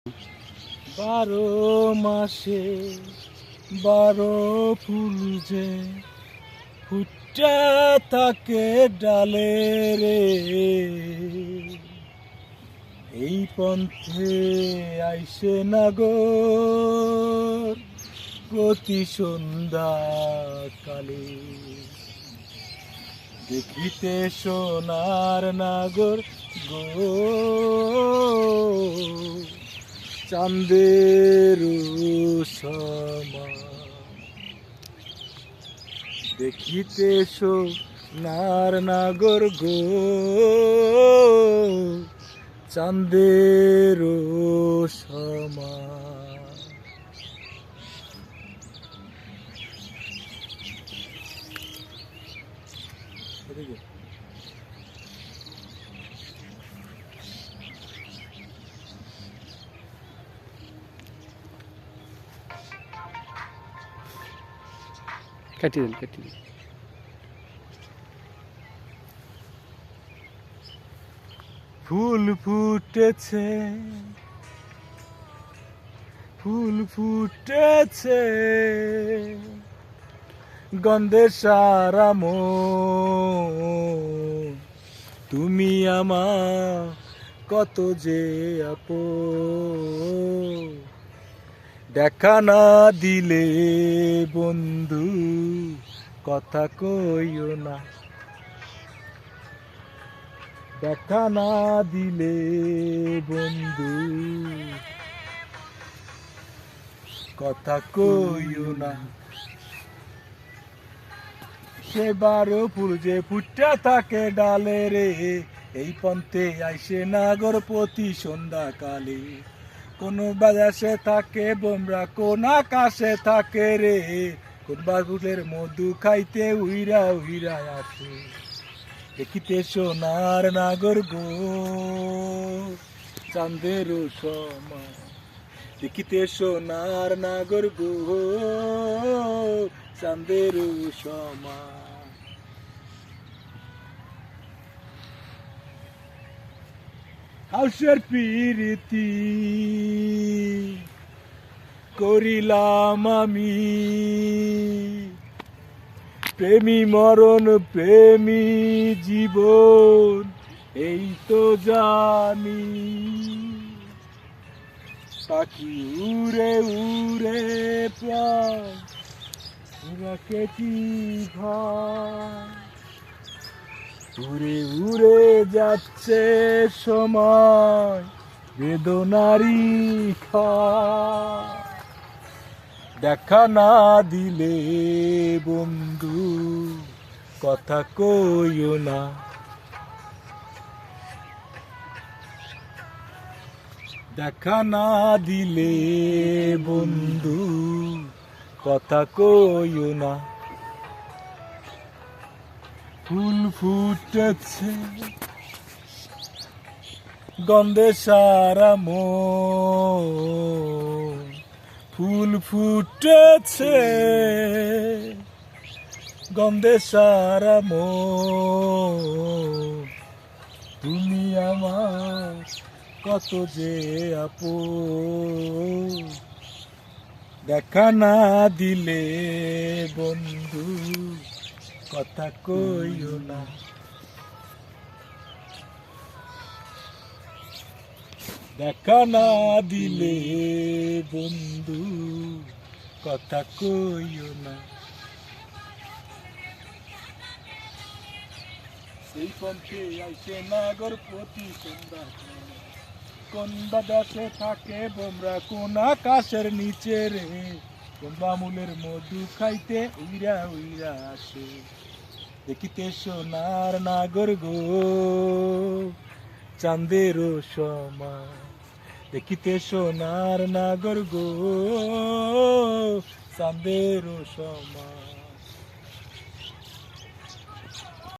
বারো মাসে 12 ফুল যে ফুটে থাকে ডালে রে, এই পন্থে আইসে নাগর প্রতি সন্ধ্যা কালে। দেখিতে সোনার নাগর গো, চাঁদের সমা। দেখিতে সোনার নাগর গো, চাঁদের সমা। কাটিয়ে দেন। ফুল ফুটেছে, ফুল ফুটেছে, গন্ধে সারা মন। তুমি আমার কত যে আপন, দেখা না দিলে বন্ধু কথা কইও না। দেখা না দিলে বন্ধু কথা কইও না। সে 12 ফুল যে ফুটে থাকে ডালে রে, এই পন্থে আইসে নাগর প্রতি সন্ধ্যা কালে। কোন বাজাসে থাকে বোমরা, কোন আকাশে থাকে রে, কোন বাবুলের মধু খাইতে উইরা উইরা আসে। দেখিতে সোনার নাগর গো, চাঁদের সমা। দেখিতে সোনার নাগর গো, চাঁদের সমা। হাউসের প্রীতি করিলাম আমি, প্রেমী মরণ প্রেমী জীবন এই তো জানি। পাখি উড়ে উড়ে প্রাণ রাখেছি ঘর, উড়ে উড়ে যাচ্ছে সময় বেদনারি খায়। দেখা না দিলে বন্ধু কথা কইও না। দেখা না দিলে বন্ধু কথা কইও না। ফুল ফুটেছে, গন্ধে সারা মন। ফুল ফুটেছে, গন্ধে সারা মন। তুমি আমার কত যে আপন, দেখা না দিলে বন্ধু কথা কইও না। দেখা না দিলে বন্ধু কথা কইও না। এই পন্থে আইসে নাগর প্রতি সন্ধ্যা, কোন বাদাসে থাকে বোমরা, কোন আকাশের নিচে রে, কোন বামুলের মধু খাইতে উইরা উইরা আসে। দেখিতে সোনার নাগর গো, চাঁদের সমা। দেখিতে সোনার নাগর গো, চাঁদের সমা।